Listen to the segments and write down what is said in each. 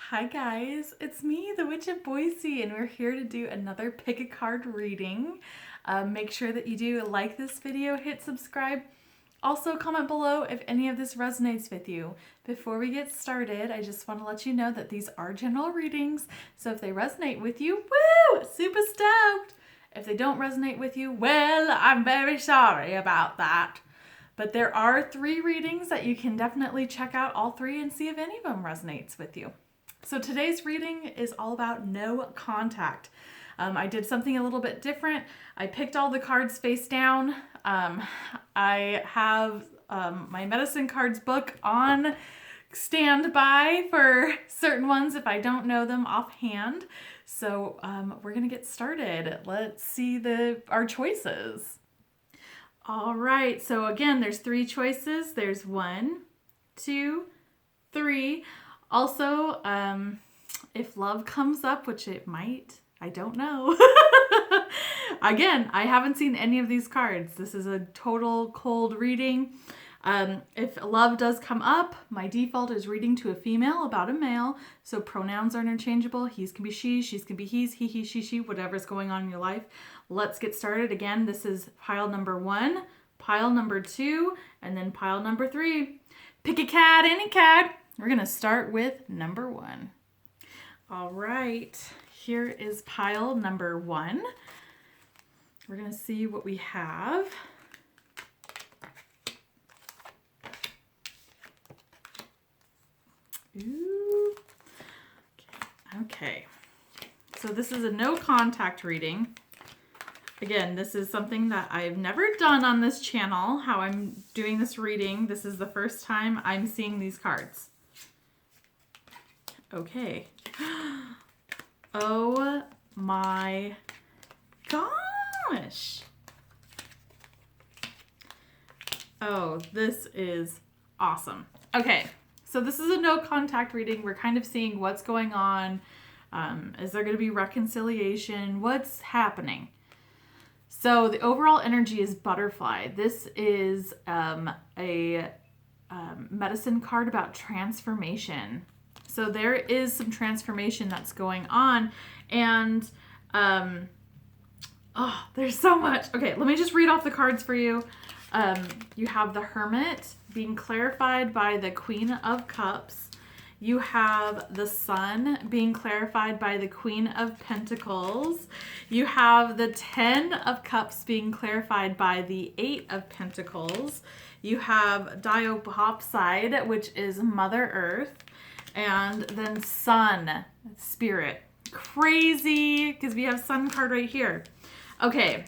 Hi guys, it's me, the Witch of Boise, and we're here to do another pick a card reading. Make sure that you do like this video, hit subscribe. Also comment below if any of this resonates with you. Before we get started, I just want to let you know that these are general readings, so if they resonate with you, woo, super stoked. If they don't resonate with you, well, I'm very sorry about that. But there are 3 readings that you can definitely check out all 3 and see if any of them resonates with you. So today's reading is all about no contact. I did something a little bit different. I picked all the cards face down. I have my medicine cards book on standby for certain ones if I don't know them offhand. So we're gonna get started. Let's see our choices. All right, so again, there's 3 choices. There's 1, 2, 3. Also, if love comes up, which it might, I don't know. Again, I haven't seen any of these cards. This is a total cold reading. If love does come up, my default is reading to a female about a male. So pronouns are interchangeable. He's can be she, she's can be he's, he, she, whatever's going on in your life. Let's get started. Again, this is pile number 1, pile number 2, and then pile number 3. Pick a card, any card. We're going to start with number 1. All right, here is pile number 1. We're going to see what we have. Ooh. Okay. So this is a no contact reading. Again, this is something that I've never done on this channel, how I'm doing this reading. This is the first time I'm seeing these cards. Okay. Oh my gosh. Oh, this is awesome. Okay, so this is a no contact reading. We're kind of seeing what's going on. Is there going to be reconciliation? What's happening? So the overall energy is butterfly. This is a medicine card about transformation. So there is some transformation that's going on, and there's so much. Okay, let me just read off the cards for you. You have the Hermit being clarified by the Queen of Cups. You have the Sun being clarified by the Queen of Pentacles. You have the 10 of Cups being clarified by the 8 of Pentacles. You have Diopopside, which is Mother Earth. And then Sun, Spirit. Crazy, because we have Sun card right here. Okay,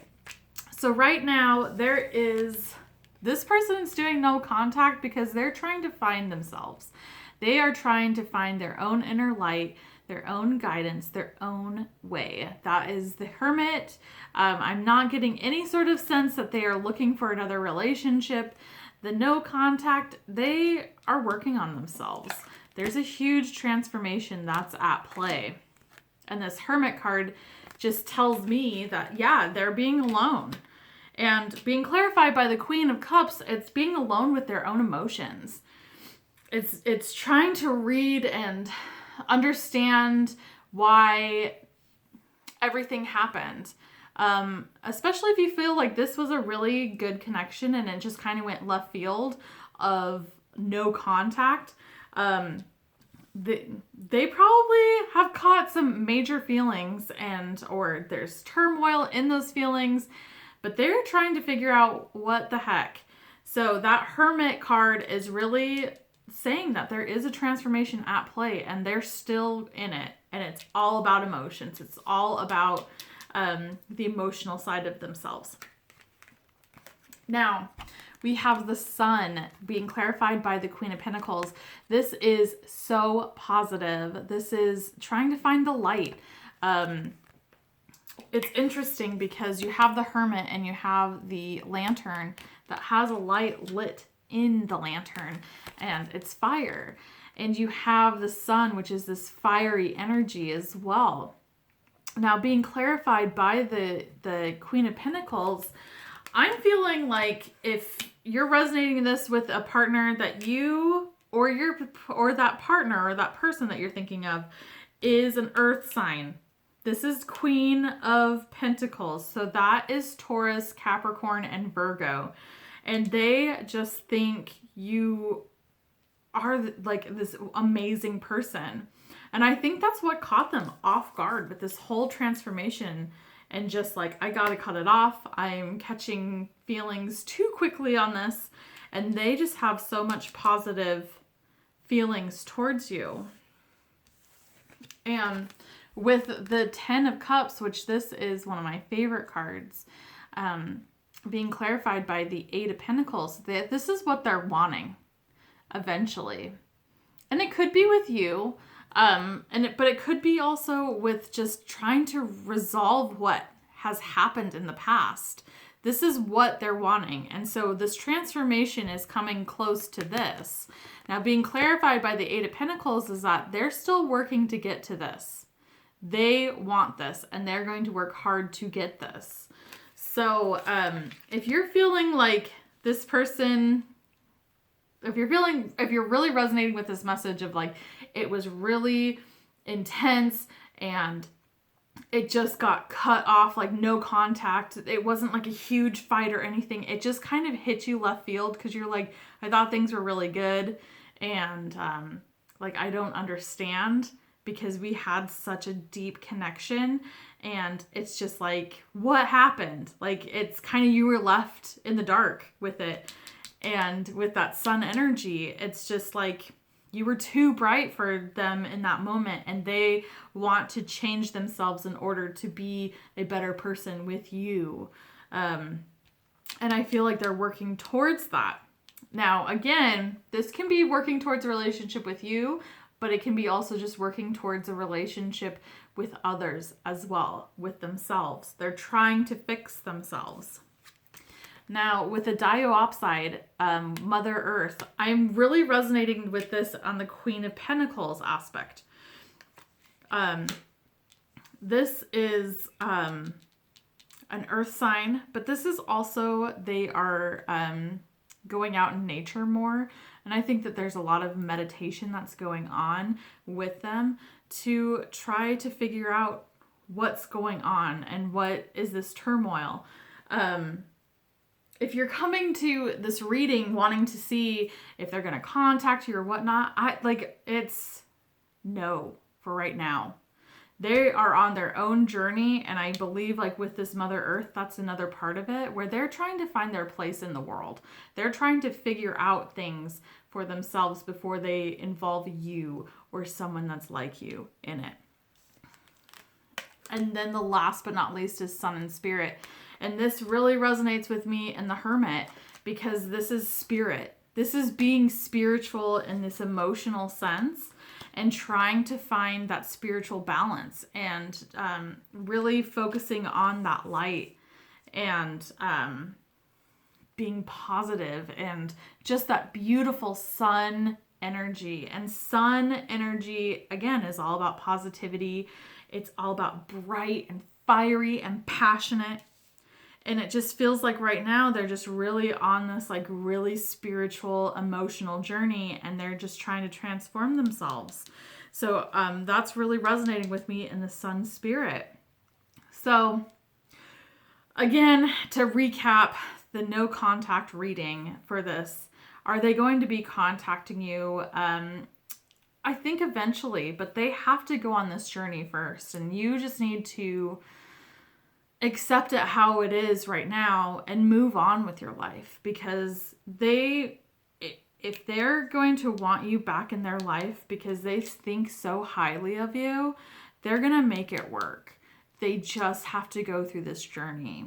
so right now this person's doing no contact because they're trying to find themselves. They are trying to find their own inner light, their own guidance, their own way. That is the Hermit. I'm not getting any sort of sense that they are looking for another relationship. The no contact, they are working on themselves. There's a huge transformation that's at play. And this Hermit card just tells me that, yeah, they're being alone. And being clarified by the Queen of Cups, it's being alone with their own emotions. It's trying to read and understand why everything happened. Especially if you feel like this was a really good connection and it just kind of went left field of no contact. They probably have caught some major feelings or there's turmoil in those feelings, but they're trying to figure out what the heck. So that Hermit card is really saying that there is a transformation at play and they're still in it, and it's all about emotions. It's all about the emotional side of themselves. Now, we have the Sun being clarified by the Queen of Pentacles. This is so positive. This is trying to find the light. It's interesting because you have the Hermit and you have the Lantern that has a light lit in the lantern, and it's fire. And you have the Sun, which is this fiery energy as well. Now, being clarified by the Queen of Pentacles, I'm feeling like if you're resonating this with a partner that you or that partner or that person that you're thinking of is an earth sign. This is Queen of Pentacles. So that is Taurus, Capricorn, and Virgo. And they just think you are like this amazing person. And I think that's what caught them off guard with this whole transformation. And just like, I gotta cut it off. I'm catching feelings too quickly on this. And they just have so much positive feelings towards you. And with the 10 of Cups, which this is one of my favorite cards, being clarified by the 8 of Pentacles, this is what they're wanting eventually. And it could be with you, but it could be also with just trying to resolve what has happened in the past. This is what they're wanting. And so this transformation is coming close to this. Now, being clarified by the 8 of Pentacles is that they're still working to get to this. They want this, and they're going to work hard to get this. So if you're feeling like this person, if you're really resonating with this message of like, it was really intense and it just got cut off, like no contact. It wasn't like a huge fight or anything. It just kind of hit you left field because you're like, I thought things were really good. And like, I don't understand because we had such a deep connection. And it's just like, what happened? Like, it's kind of, you were left in the dark with it. And with that sun energy, it's just like, you were too bright for them in that moment, and they want to change themselves in order to be a better person with you. And I feel like they're working towards that. Now, again, this can be working towards a relationship with you, but it can be also just working towards a relationship with others as well, with themselves. They're trying to fix themselves. Now, with the diopside, Mother Earth, I'm really resonating with this on the Queen of Pentacles aspect. This is an earth sign, but this is also, they are going out in nature more. And I think that there's a lot of meditation that's going on with them to try to figure out what's going on and what is this turmoil. If you're coming to this reading wanting to see if they're going to contact you or whatnot, it's no for right now. They are on their own journey, and I believe like with this Mother Earth, that's another part of it where they're trying to find their place in the world. They're trying to figure out things for themselves before they involve you or someone that's like you in it. And then the last but not least is Sun and Spirit. And this really resonates with me in the Hermit because this is spirit. This is being spiritual in this emotional sense and trying to find that spiritual balance and really focusing on that light and being positive and just that beautiful sun energy. And sun energy, again, is all about positivity. It's all about bright and fiery and passionate. And it just feels like right now they're just really on this like really spiritual, emotional journey, and they're just trying to transform themselves. So that's really resonating with me in the Sun Spirit. So again, to recap the no contact reading for this, are they going to be contacting you? I think eventually, but they have to go on this journey first, and you just need to accept it how it is right now and move on with your life, because if they're going to want you back in their life because they think so highly of you, they're going to make it work. They just have to go through this journey.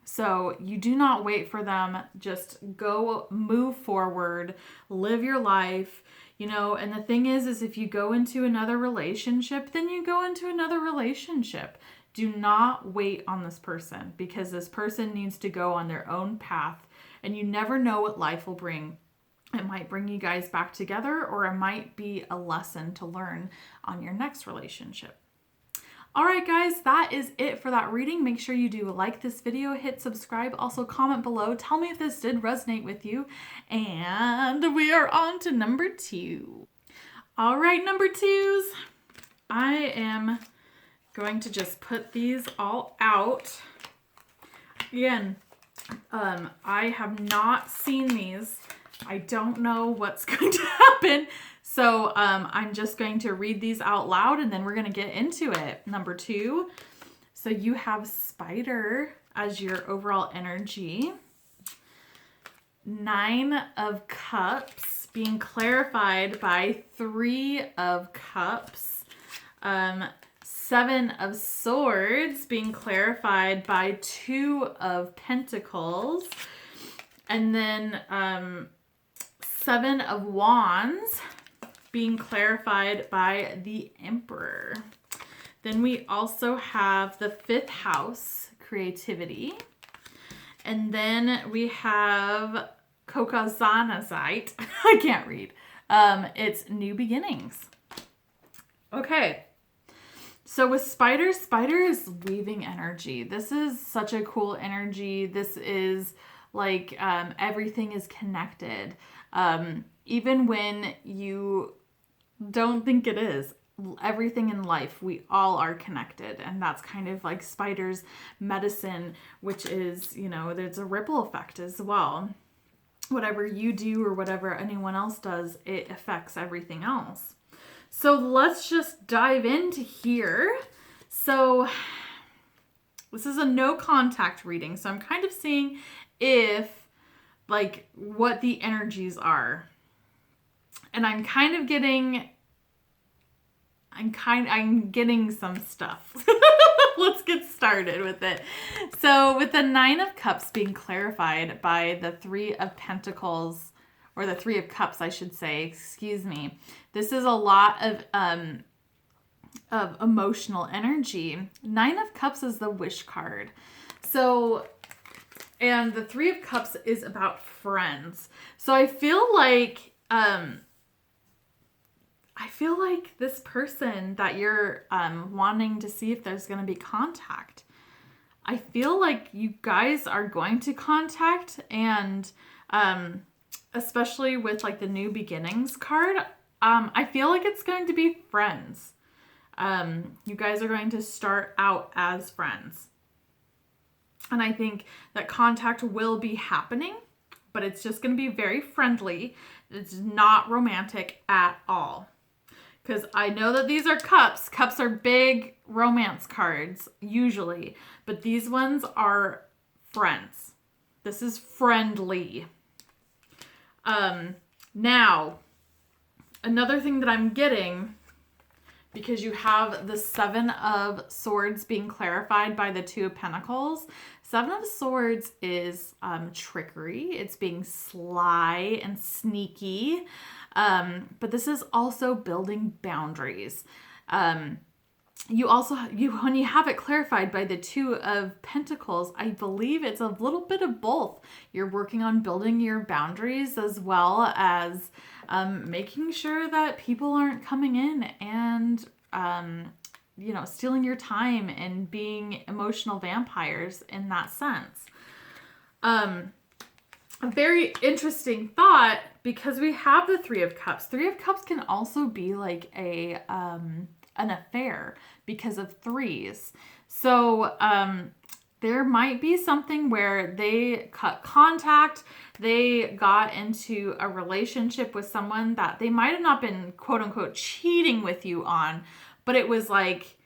So you do not wait for them. Just go, move forward, live your life, and the thing is if you go into another relationship, then you go into another relationship. Do not wait on this person, because this person needs to go on their own path, and you never know what life will bring. It might bring you guys back together, or it might be a lesson to learn on your next relationship. All right, guys, that is it for that reading. Make sure you do like this video, hit subscribe, also comment below. Tell me if this did resonate with you. And we are on to number 2. All right, number 2s. I am going to just put these all out. Again, I have not seen these. I don't know what's going to happen. So I'm just going to read these out loud and then we're going to get into it. Number 2. So you have Spider as your overall energy. 9 of Cups being clarified by 3 of Cups. 7 of Swords being clarified by 2 of Pentacles. And then 7 of Wands being clarified by the Emperor. Then we also have the 5th house, creativity. And then we have Kokazanazite. I can't read. It's new beginnings. Okay. So with Spider, Spider is weaving energy. This is such a cool energy. This is like everything is connected. Even when you don't think it is, everything in life, we all are connected. And that's kind of like Spider's medicine, which is, you know, there's a ripple effect as well. Whatever you do or whatever anyone else does, it affects everything else. So let's just dive into here. So this is a no contact reading. So I'm kind of seeing if like what the energies are. And I'm getting some stuff. Let's get started with it. So with the 9 of Cups being clarified by the 3 of Pentacles, or the 3 of Cups, I should say, excuse me. This is a lot of emotional energy. 9 of Cups is the Wish card. So, and the 3 of Cups is about friends. So I feel like this person that you're wanting to see if there's going to be contact. I feel like you guys are going to contact, and especially with like the new beginnings card, I feel like it's going to be friends. You guys are going to start out as friends. And I think that contact will be happening, but it's just going to be very friendly. It's not romantic at all. Because I know that these are cups. Cups are big romance cards, usually. But these ones are friends. This is friendly. Now, another thing that I'm getting, because you have the 7 of Swords being clarified by the 2 of Pentacles. 7 of Swords is trickery. It's being sly and sneaky. But this is also building boundaries. You also, when you have it clarified by the 2 of Pentacles, I believe it's a little bit of both. You're working on building your boundaries as well as making sure that people aren't coming in and, you know, stealing your time and being emotional vampires in that sense. A very interesting thought, because we have the 3 of Cups. 3 of Cups can also be like a an affair because of 3s. So there might be something where they cut contact, they got into a relationship with someone that they might have not been quote unquote cheating with you on, but it was like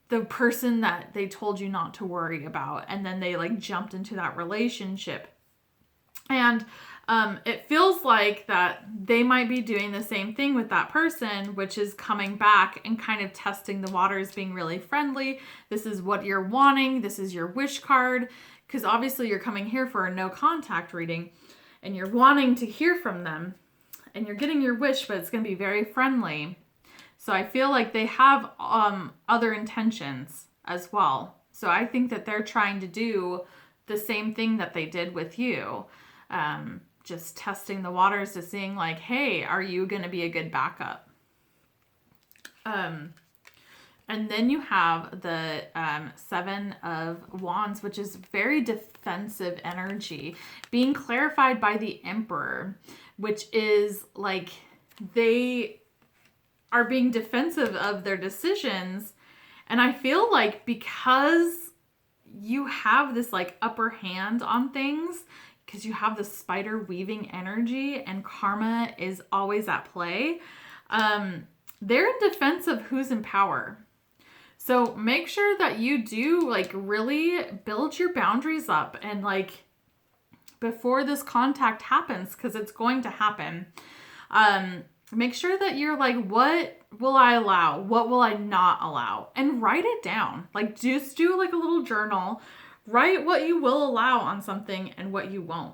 the person that they told you not to worry about, and then they like jumped into that relationship. And it feels like that they might be doing the same thing with that person, which is coming back and kind of testing the waters, being really friendly. This is what you're wanting. This is your wish card. Because obviously you're coming here for a no contact reading and you're wanting to hear from them and you're getting your wish, but it's going to be very friendly. So I feel like they have other intentions as well. So I think that they're trying to do the same thing that they did with you. Just testing the waters to seeing like, hey, are you going to be a good backup? And And then you have the Seven of Wands, which is very defensive energy, being clarified by the Emperor, which is like they are being defensive of their decisions. And I feel like because you have this like upper hand on things, because you have the spider weaving energy and karma is always at play, they're in defense of who's in power. So make sure that you do like really build your boundaries up and like before this contact happens, because it's going to happen. Make sure that you're like, what will I allow? What will I not allow? And write it down. Like just do like a little journal. Write what you will allow on something and what you won't.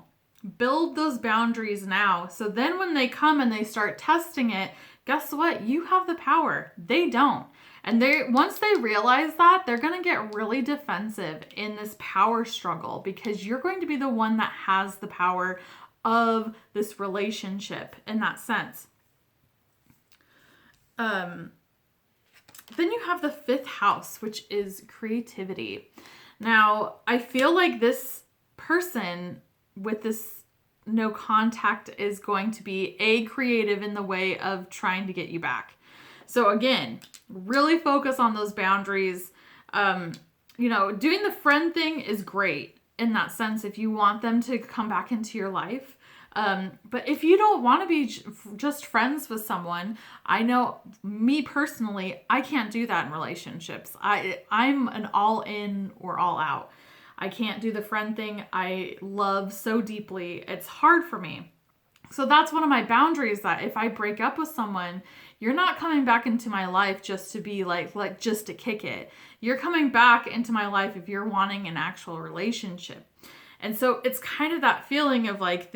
Build those boundaries now. So then when they come and they start testing it, guess what? You have the power. They don't. And once they realize that, they're going to get really defensive in this power struggle because you're going to be the one that has the power of this relationship in that sense. Then you have the 5th house, which is creativity. Now, I feel like this person with this no contact is going to be creative in the way of trying to get you back. So again, really focus on those boundaries. Doing the friend thing is great in that sense if you want them to come back into your life. But if you don't want to be just friends with someone, I know me personally, I can't do that in relationships. I'm an all in or all out. I can't do the friend thing. I love so deeply. It's hard for me. So that's one of my boundaries, that if I break up with someone, you're not coming back into my life just to be like just to kick it. You're coming back into my life if you're wanting an actual relationship. And so it's kind of that feeling of like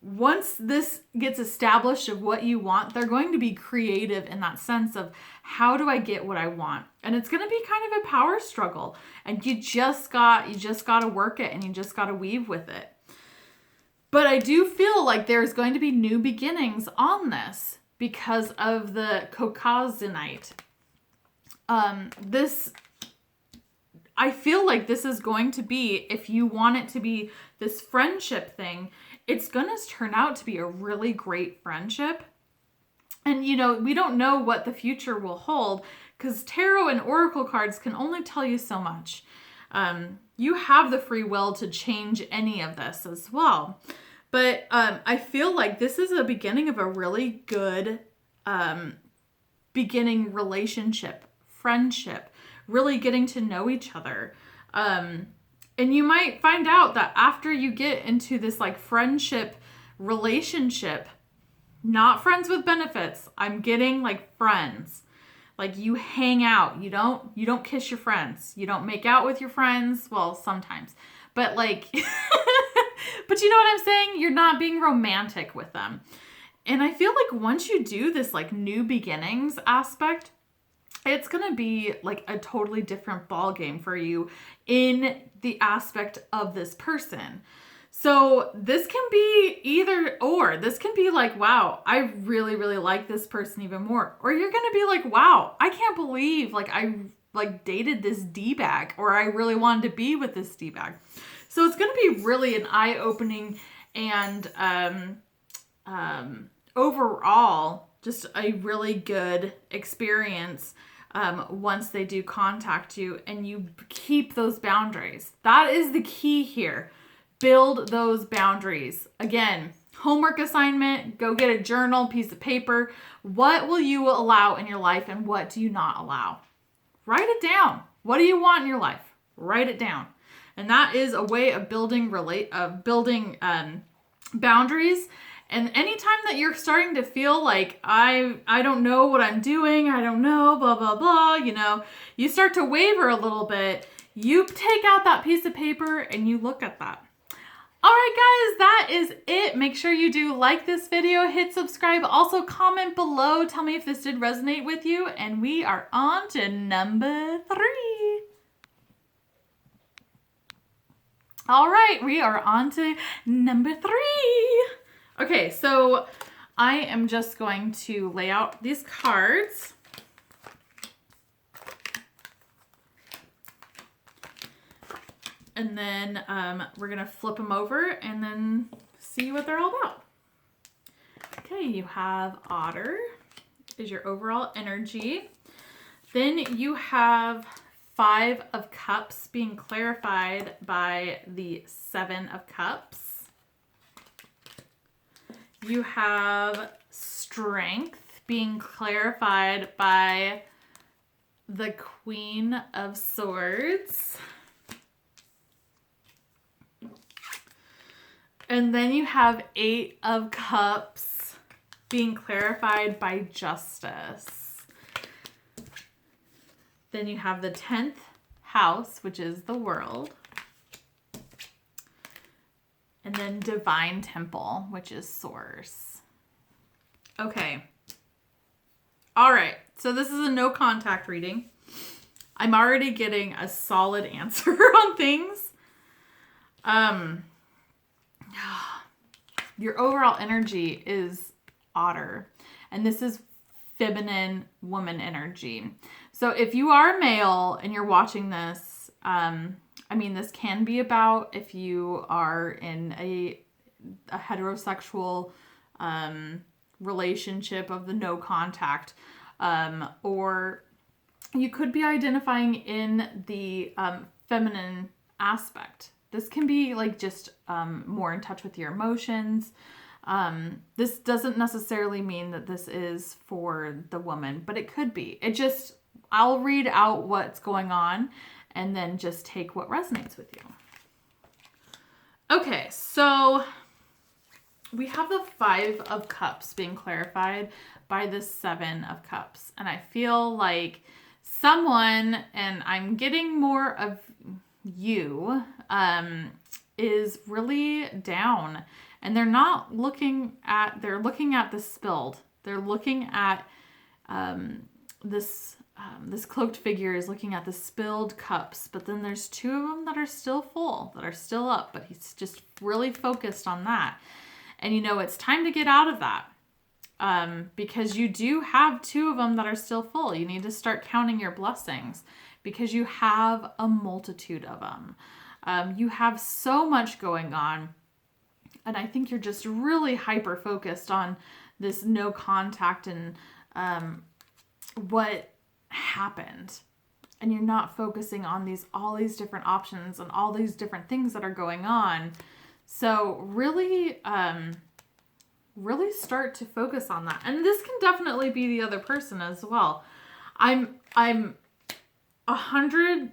once this gets established of what you want, they're going to be creative in that sense of how do I get what I want? And it's going to be kind of a power struggle. And you just got to work it and you just got to weave with it. But I do feel like there's going to be new beginnings on this because of the Caucasinite. I feel like this is going to be, if you want it to be this friendship thing, it's going to turn out to be a really great friendship. And, we don't know what the future will hold because tarot and oracle cards can only tell you so much. You have the free will to change any of this as well. But I feel like this is a beginning of a really good beginning relationship, friendship, really getting to know each other. And you might find out that after you get into this like friendship relationship, not friends with benefits, I'm getting like friends. Like you hang out, you don't kiss your friends. You don't make out with your friends. Well, sometimes, but like, but you know what I'm saying? You're not being romantic with them. And I feel like once you do this like new beginnings aspect, it's going to be like a totally different ball game for you in the aspect of this person. So this can be either or. This can be like, wow, I really, really like this person even more. Or you're going to be like, wow, I can't believe like I like dated this D-bag, or I really wanted to be with this D-bag. So it's going to be really an eye-opening and overall just a really good experience once they do contact you and you keep those boundaries. That is the key here. Build those boundaries. Again, homework assignment, go get a journal, piece of paper. What will you allow in your life and what do you not allow? Write it down. What do you want in your life? Write it down. And that is a way of building boundaries. And anytime that you're starting to feel like I don't know what I'm doing, I don't know, blah, blah, blah, you start to waver a little bit, you take out that piece of paper and you look at that. All right, guys, that is it. Make sure you do like this video, hit subscribe, also comment below. Tell me if this did resonate with you. And we are on to number 3. All right, we are on to number 3. Okay, so I am just going to lay out these cards. And then we're going to flip them over and then see what they're all about. Okay, you have Otter is your overall energy. Then you have 5 of Cups being clarified by the 7 of Cups. You have Strength being clarified by the Queen of Swords. And then you have 8 of Cups being clarified by Justice. Then you have the 10th house, which is the World. And then Divine Temple, which is Source. Okay. All right. So this is a no contact reading. I'm already getting a solid answer on things. Your overall energy is Otter, and this is feminine woman energy. So if you are a male and you're watching this, this can be about if you are in a heterosexual relationship of the no contact, or you could be identifying in the feminine aspect. This can be like just more in touch with your emotions. This doesn't necessarily mean that this is for the woman, but it could be. I'll read out what's going on and then just take what resonates with you. Okay, so we have the 5 of Cups being clarified by the 7 of Cups. And I feel like someone, and I'm getting more of you, is really down. And they're looking at the spilled. They're looking at this cloaked figure is looking at the spilled cups, but then there's 2 of them that are still full, that are still up, but he's just really focused on that. And it's time to get out of that, because you do have 2 of them that are still full. You need to start counting your blessings because you have a multitude of them. You have so much going on. And I think you're just really hyper focused on this no contact and what happened. And you're not focusing on all these different options and all these different things that are going on. So really start to focus on that. And this can definitely be the other person as well. I'm 100,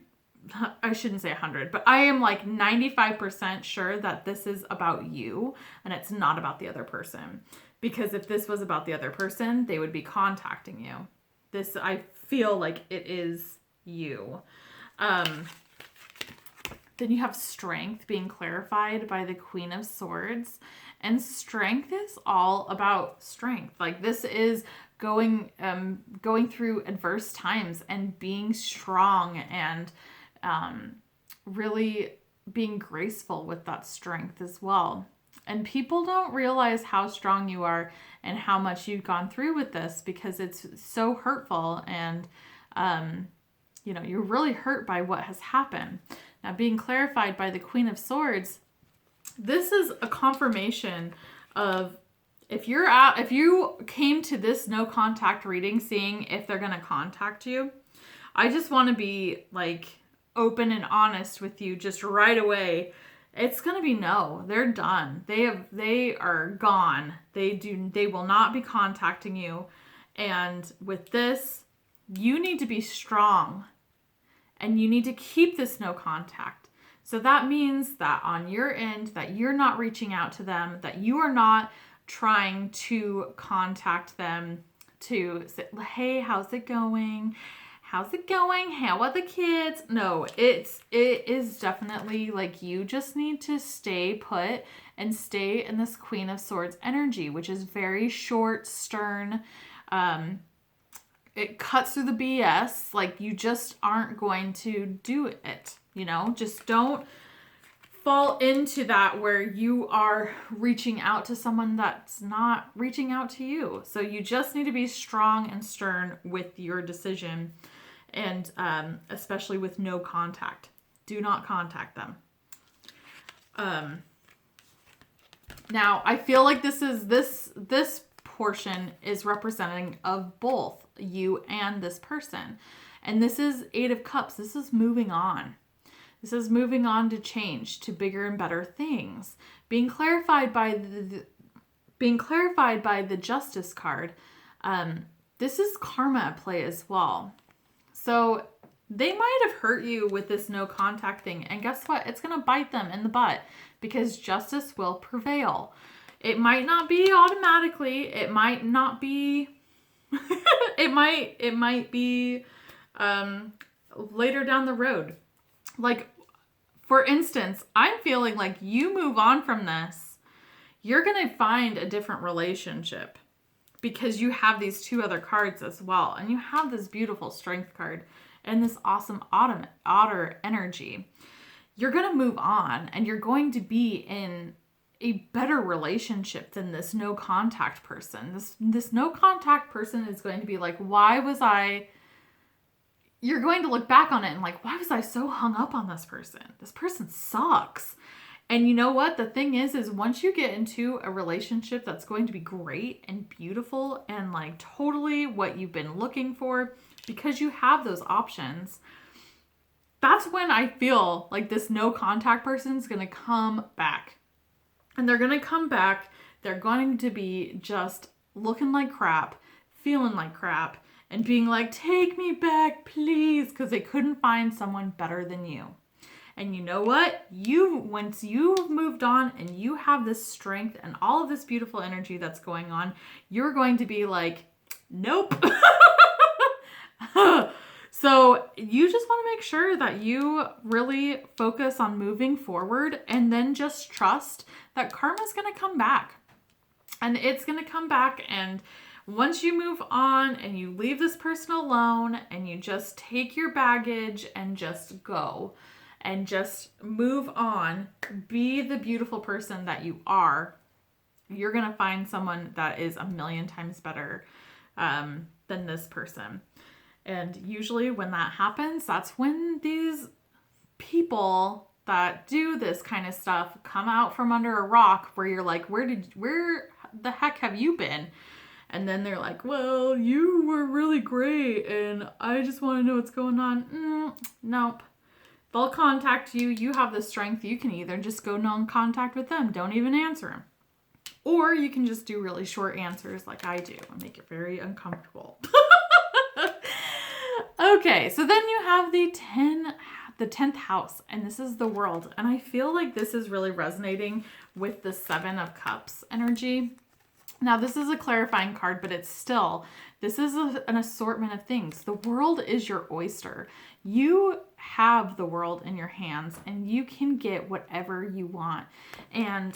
I shouldn't say 100, but I am like 95% sure that this is about you and it's not about the other person. Because if this was about the other person, they would be contacting you. This, I feel like it is you. Then you have Strength being clarified by the Queen of Swords. And strength is all about strength. Like this is going through adverse times and being strong and really being graceful with that strength as well. And people don't realize how strong you are and how much you've gone through with this because it's so hurtful and, you're really hurt by what has happened. Now, being clarified by the Queen of Swords, this is a confirmation of if you came to this no contact reading, seeing if they're going to contact you, I just want to be like open and honest with you just right away. It's going to be no. They're done. They are gone. They will not be contacting you. And with this, you need to be strong and you need to keep this no contact. So that means that on your end, that you're not reaching out to them, that you are not trying to contact them to say, hey, how's it going? How's it going? How are the kids? No, it is definitely like you just need to stay put and stay in this Queen of Swords energy, which is very short, stern. It cuts through the BS. Like you just aren't going to do it, just don't fall into that where you are reaching out to someone that's not reaching out to you. So you just need to be strong and stern with your decision. And especially with no contact. Do not contact them. Now, I feel like this portion is representing of both you and this person. And this is 8 of Cups. This is moving on. This is moving on to change, to bigger and better things. Being clarified by the Justice card. This is karma at play as well. So they might have hurt you with this no contact thing. And guess what? It's going to bite them in the butt because justice will prevail. It might not be automatically. It might not be. it might be later down the road. Like, for instance, I'm feeling like you move on from this, you're going to find a different relationship because you have these 2 other cards as well. And you have this beautiful Strength card and this awesome otter energy. You're going to move on and you're going to be in a better relationship than this no contact person. This no contact person is going to be like, you're going to look back on it and like, why was I so hung up on this person? This person sucks. And you know what? The thing is once you get into a relationship that's going to be great and beautiful and like totally what you've been looking for, because you have those options, that's when I feel like this no contact person is going to come back. And they're going to come back. They're going to be just looking like crap, feeling like crap, and being like, take me back, please, because they couldn't find someone better than you. And you know what? Once you've moved on and you have this strength and all of this beautiful energy that's going on, you're going to be like, nope. So you just want to make sure that you really focus on moving forward and then just trust that karma's going to come back. And it's going to come back, and once you move on and you leave this person alone and you just take your baggage and just go and just move on, be the beautiful person that you are, you're going to find someone that is a million times better than this person. And usually when that happens, that's when these people that do this kind of stuff come out from under a rock where you're like, where the heck have you been? And then they're like, well, you were really great and I just want to know what's going on. Nope. They'll contact you. You have the strength. You can either just go non-contact with them. Don't even answer them. Or you can just do really short answers like I do and make it very uncomfortable. Okay, so then you have the 10th house, and this is the World. And I feel like this is really resonating with the 7 of Cups energy. Now, this is a clarifying card, but this is an assortment of things. The world is your oyster. You have the world in your hands, and you can get whatever you want. And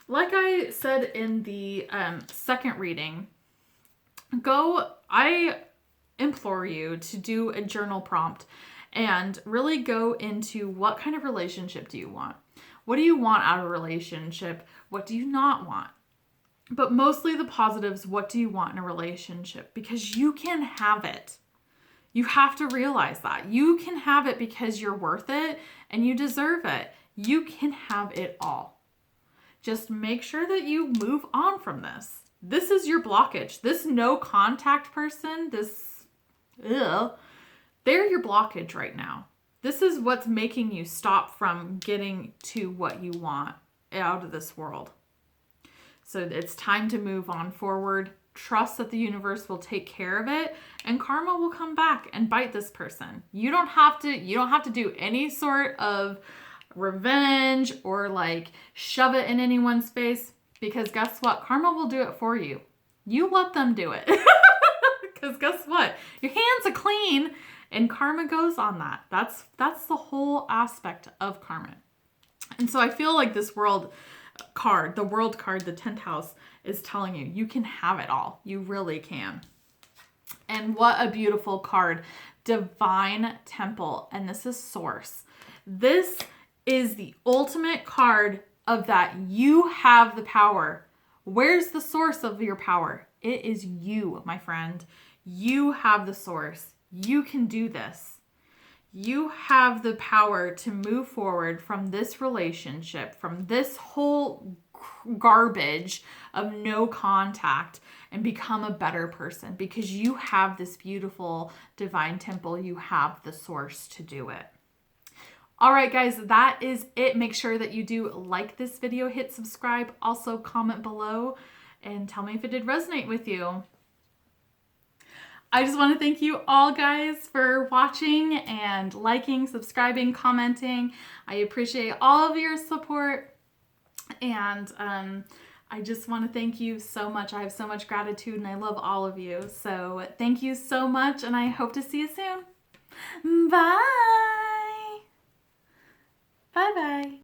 like I said in the second reading, I implore you to do a journal prompt and really go into what kind of relationship do you want? What do you want out of a relationship? What do you not want? But mostly the positives, what do you want in a relationship? Because you can have it. You have to realize that. You can have it because you're worth it and you deserve it. You can have it all. Just make sure that you move on from this. This is your blockage. This no contact person, they're your blockage right now. This is what's making you stop from getting to what you want out of this world. So it's time to move on forward. Trust that the universe will take care of it and karma will come back and bite this person. You don't have to do any sort of revenge or like shove it in anyone's face, because guess what? Karma will do it for you. You let them do it. Because guess what? Your hands are clean and karma goes on that. That's the whole aspect of karma. And so I feel like this world card, the World card, the 10th house, is telling you, you can have it all. You really can. And what a beautiful card. Divine Temple. And this is Source. This is the ultimate card of that you have the power. Where's the source of your power? It is you, my friend. You have the source. You can do this. You have the power to move forward from this relationship, from this whole garbage of no contact, and become a better person because you have this beautiful divine temple. You have the source to do it. All right, guys, that is it. Make sure that you do like this video, hit subscribe, also comment below and tell me if it did resonate with you. I just want to thank you all, guys, for watching and liking, subscribing, commenting. I appreciate all of your support. And I just want to thank you so much. I have so much gratitude and I love all of you. So thank you so much and I hope to see you soon. Bye. Bye-bye.